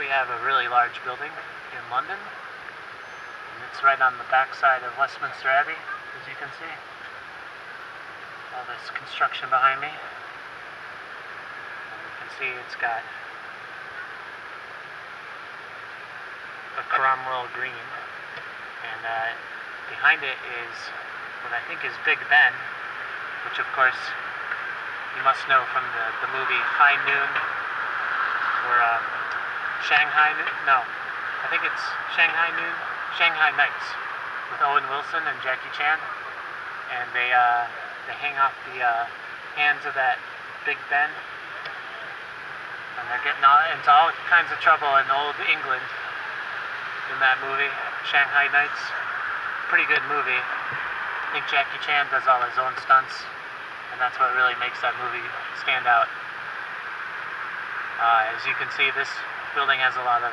we have a really large building in London, and it's right on the backside of Westminster Abbey, as you can see. All this construction behind me. And you can see it's got a Cromwell green, and behind it is what I think is Big Ben, which of course you must know from the movie High Noon, or Shanghai Knights, with Owen Wilson and Jackie Chan, and they hang off the hands of that Big Ben, and they're getting into all kinds of trouble in old England in that movie, Shanghai Knights. Pretty good movie. I think Jackie Chan does all his own stunts, and that's what really makes that movie stand out. As you can see, this building has a lot of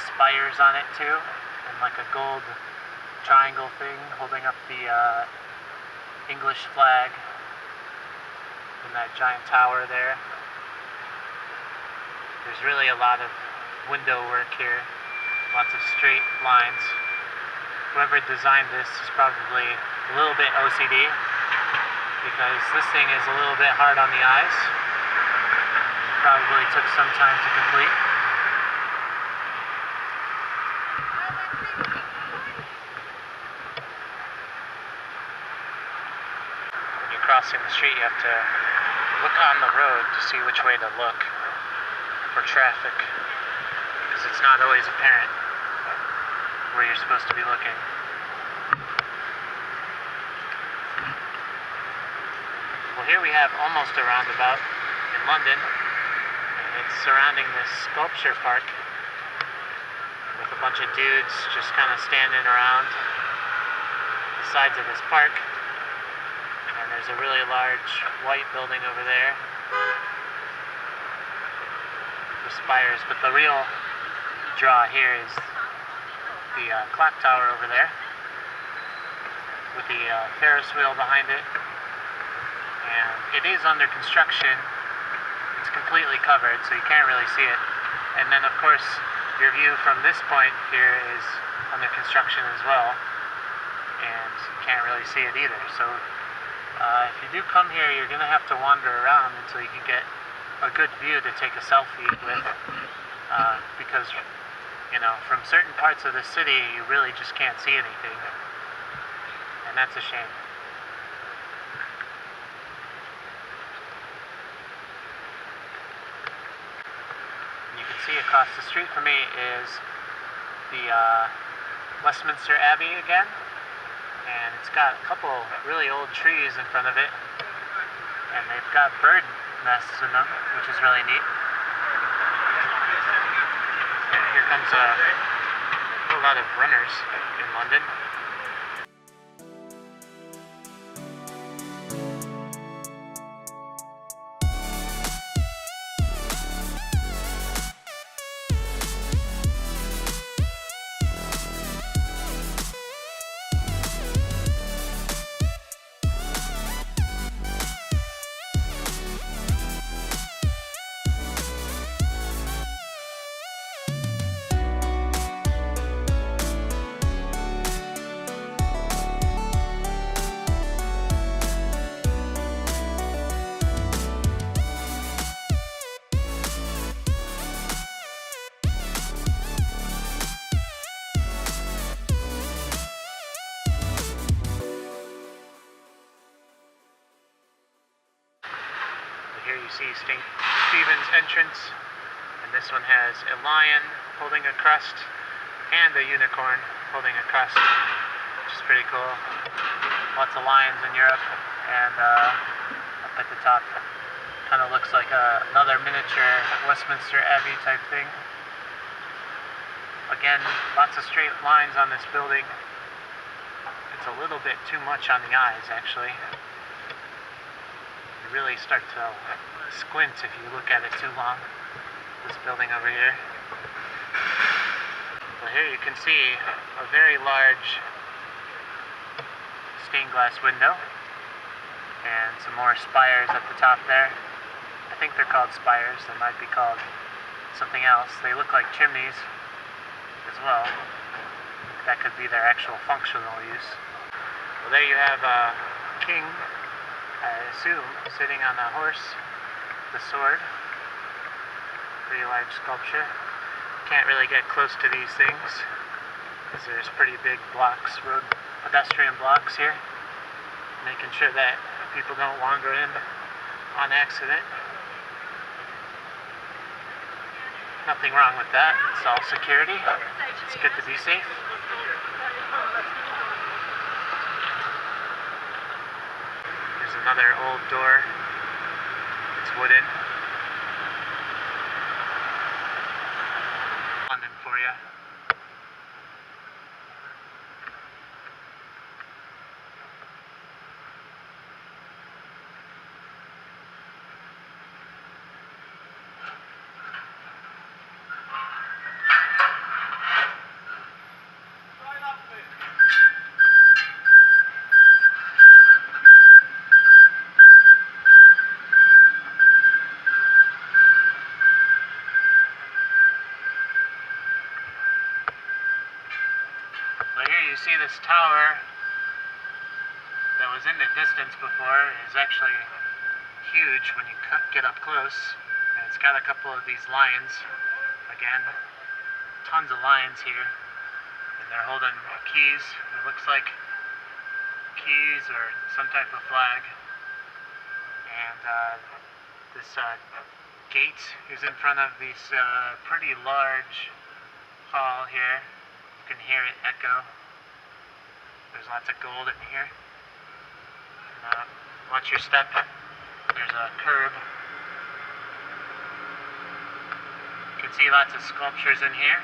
spires on it too, and like a gold triangle thing holding up the English flag in that giant tower there. There's really a lot of window work here, lots of straight lines. Whoever designed this is probably a little bit OCD, because this thing is a little bit hard on the eyes. Probably took some time to complete. When you're crossing the street, you have to look on the road to see which way to look for traffic, because it's not always apparent where you're supposed to be looking. Well, here we have almost a roundabout in London. It's surrounding this sculpture park with a bunch of dudes just kind of standing around the sides of this park. And there's a really large white building over there with spires. But the real draw here is the clock tower over there with the Ferris wheel behind it. And it is under construction. It's completely covered, so you can't really see it. And then, of course, your view from this point here is under construction as well, and you can't really see it either. So if you do come here, you're going to have to wander around until you can get a good view to take a selfie with, because, you know, from certain parts of the city, you really just can't see anything, and that's a shame. See across the street from me is the Westminster Abbey again, and it's got a couple really old trees in front of it, and they've got bird nests in them, which is really neat. And here comes a lot of runners in London. Here you see St. Stephen's entrance, and this one has a lion holding a crust and a unicorn holding a crust, which is pretty cool. Lots of lions in Europe, and up at the top kind of looks like another miniature Westminster Abbey type thing. Again, lots of straight lines on this building. It's a little bit too much on the eyes, actually. You really start to squint if you look at it too long, this building over here. Well, here you can see a very large stained glass window and some more spires at the top there. I think they're called spires. They might be called something else. They look like chimneys as well. That could be their actual functional use. Well, there you have a king, I assume, sitting on a horse, the sword. Pretty large sculpture. Can't really get close to these things because there's pretty big blocks, road pedestrian blocks here, making sure that people don't wander in on accident. Nothing wrong with that. It's all security. It's good to be safe. There's another old door. It's wooden. London for you. Well, here you see this tower that was in the distance before is actually huge when you get up close. And it's got a couple of these lions. Again, tons of lions here. And they're holding keys. It looks like keys or some type of flag. And this gate is in front of this pretty large hall here. You can hear it echo. There's lots of gold in here. And, watch your step. There's a curb. You can see lots of sculptures in here.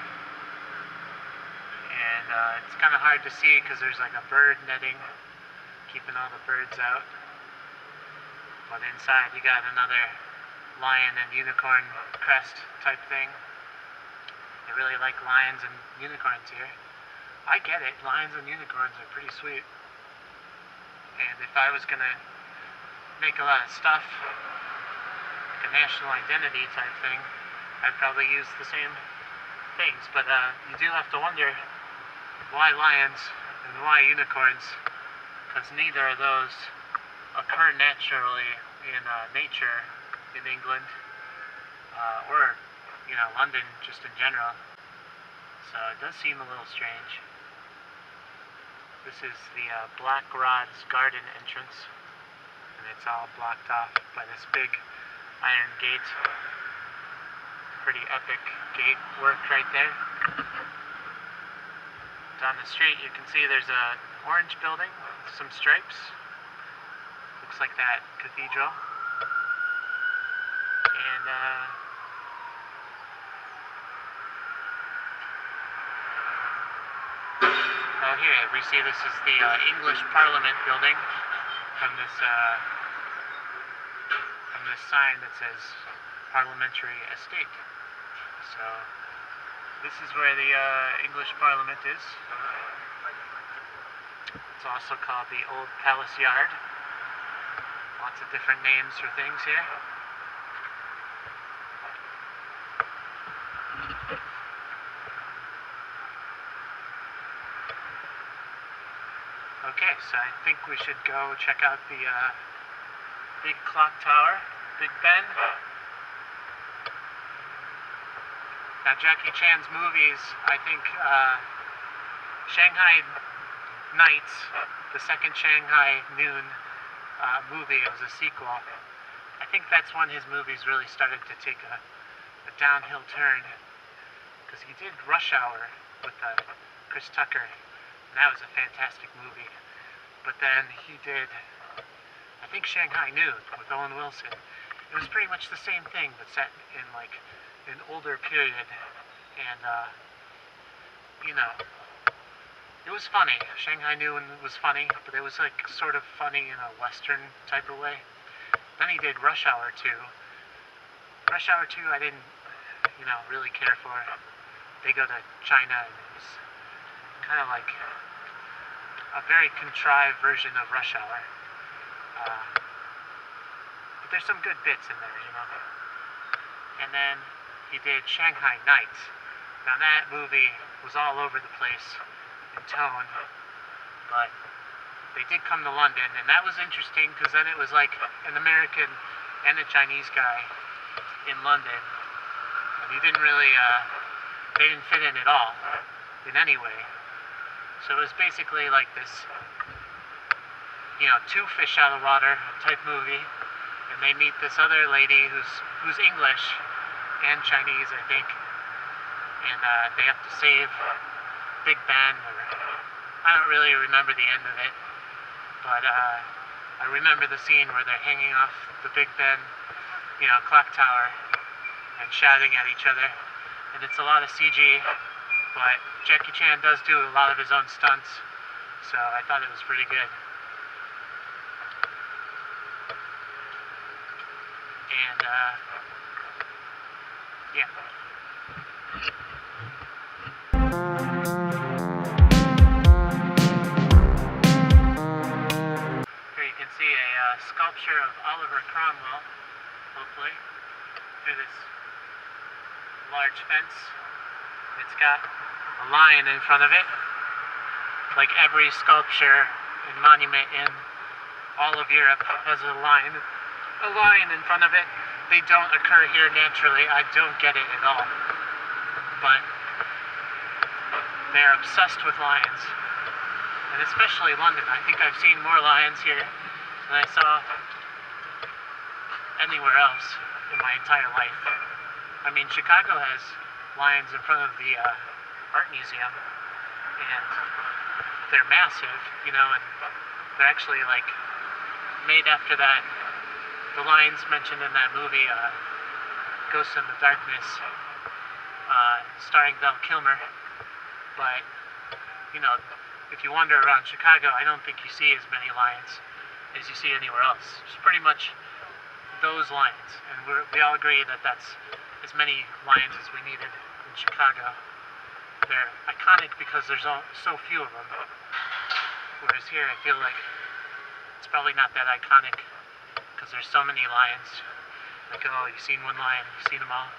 And it's kind of hard to see because there's like a bird netting keeping all the birds out. But inside you got another lion and unicorn crest type thing. I really like lions and unicorns here. I get it, lions and unicorns are pretty sweet. And if I was gonna make a lot of stuff, like a national identity type thing, I'd probably use the same things. But you do have to wonder why lions and why unicorns, because neither of those occur naturally in nature in England, or London just in general. So it does seem a little strange. This is the Black Rod's garden entrance, and it's all blocked off by this big iron gate. Pretty epic gate work right there. Down the street you can see there's an orange building with some stripes. Looks like that cathedral. And oh, here we see this is the English Parliament building from this sign that says Parliamentary Estate. So this is where the English Parliament is. It's also called the Old Palace Yard. Lots of different names for things here. Okay, so I think we should go check out the big clock tower, Big Ben. Now, Jackie Chan's movies, I think Shanghai Knights, the second Shanghai Noon movie, it was a sequel. I think that's when his movies really started to take a downhill turn, because he did Rush Hour with Chris Tucker. And that was a fantastic movie. But then he did, I think, Shanghai Noon with Owen Wilson. It was pretty much the same thing, but set in like an older period. And it was funny. Shanghai Noon was funny, but it was like sort of funny in a Western type of way. Then he did Rush Hour 2. Rush Hour 2 I didn't, really care for. They go to China, and it was kind of like a very contrived version of Rush Hour. But there's some good bits in there, And then he he did Shanghai Knights. Now that movie was all over the place in tone, but they did come to London, and that was interesting because then it was like an American and a Chinese guy in London, and he didn't really, they didn't fit in at all, in any way. So it was basically like this, you know, two fish out of water type movie, and they meet this other lady who's English and Chinese, I think, and they have to save Big Ben, or I don't really remember the end of it, but I remember the scene where they're hanging off the Big Ben, you know, clock tower, and shouting at each other, and it's a lot of CG, but Jackie Chan does do a lot of his own stunts, so I thought it was pretty good. And yeah. Here you can see a sculpture of Oliver Cromwell, hopefully, through this large fence. It's got a lion in front of it. Like every sculpture and monument in all of Europe has a lion in front of it. They don't occur here naturally. I don't get it at all. But they're obsessed with lions. And especially London. I think I've seen more lions here than I saw anywhere else in my entire life. I mean, Chicago has lions in front of the art museum, and they're massive, you know, and they're actually like made after that, the lions mentioned in that movie, Ghost in the Darkness, starring Val Kilmer. But, you know, if you wander around Chicago, I don't think you see as many lions as you see anywhere else. It's pretty much those lions, and we all agree that that's as many lions as we needed in Chicago. They're iconic because there's so few of them, whereas here I feel like it's probably not that iconic because there's so many lions. Like, oh, you've seen one lion, you've seen them all.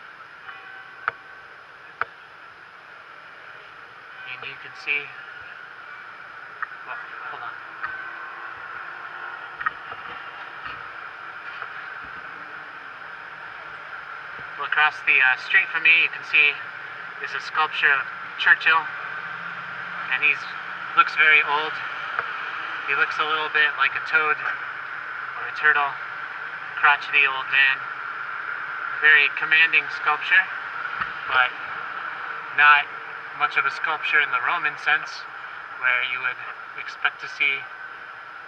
And you can see, well, hold on. Well, across the street from me, you can see is a sculpture of Churchill, and looks very old. He looks a little bit like a toad or a turtle, crotchety old man. Very commanding sculpture, but not much of a sculpture in the Roman sense, where you would expect to see,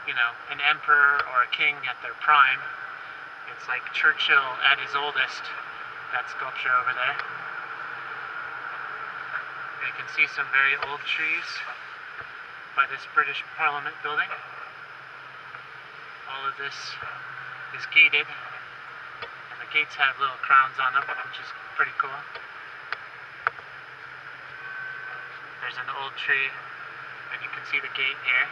you know, an emperor or a king at their prime. It's like Churchill at his oldest, that sculpture over there. You can see some very old trees by this British Parliament building. All of this is gated, and the gates have little crowns on them, which is pretty cool. There's an old tree, and you can see the gate here.